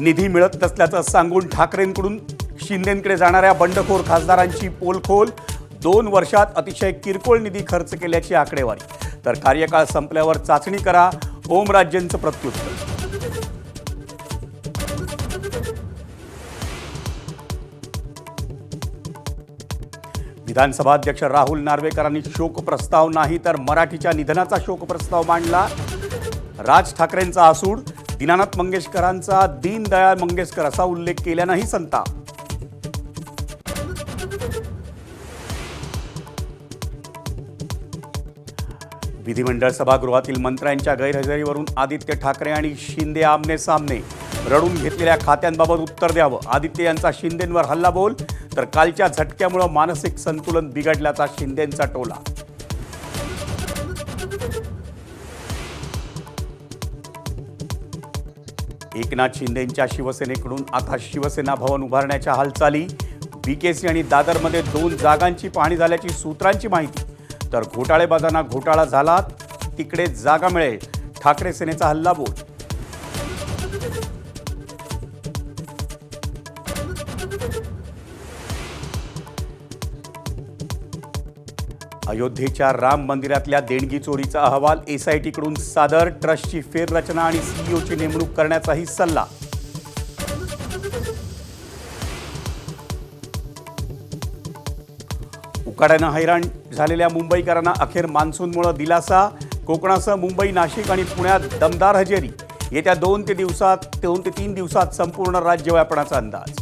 निधी मिळत नसल्याचं सांगून ठाकरेंकडून शिंदेंकडे जाणाऱ्या बंडखोर खासदारांची पोलखोल. 2 वर्षात अतिशय किरकोळ निधी खर्च केल्याची आकडेवारी. तर कार्यकाळ संपल्यावर चाचणी करा, ओमराजेंचं प्रत्युत्तर. विधानसभा अध्यक्ष राहुल नार्वेकरांनी शोक प्रस्ताव नाही तर मराठीच्या निधनाचा शोक प्रस्ताव मांडला. राज ठाकरेंचा आसूड, दीनानाथ मंगेशकरांचा दीनदयाळ मंगेशकर असा उल्लेख केल्यानंही संताप. विधिमंडळ सभागृहातील मंत्र्यांच्या गैरहजेरीवरून आदित्य ठाकरे आणि शिंदे आमने सामने. रडून घेतलेल्या खात्यांबाबत उत्तर द्यावं, आदित्य यांचा शिंदेंवर हल्लाबोल. तर कालच्या झटक्यामुळे मानसिक संतुलन बिघडल्याचा शिंदेंचा टोला. एकनाथ शिंदेंच्या शिवसेनेकडून आता शिवसेना भवन उभारण्याच्या हालचाली. बीकेसी आणि दादरमध्ये 2 जागांची पाहणी झाल्याची सूत्रांची माहिती. तर घोटाळेबाजांना घोटाळा झाला तिकडे जागा मिळेल, ठाकरे सेनेचा हल्लाबोल. अयोध्येच्या राम मंदिरातल्या देणगी चोरीचा अहवाल एसआयटीकडून सादर. ट्रस्टची फेररचना आणि सीईओची नेमणूक करण्याचाही सल्ला. उकाड्यानं हैराण झालेल्या मुंबईकरांना अखेर मान्सूनमुळे दिलासा. कोकणासह मुंबई, नाशिक आणि पुण्यात दमदार हजेरी. येत्या 2 ते 3 दिवसात संपूर्ण राज्य व्यापण्याचा अंदाज.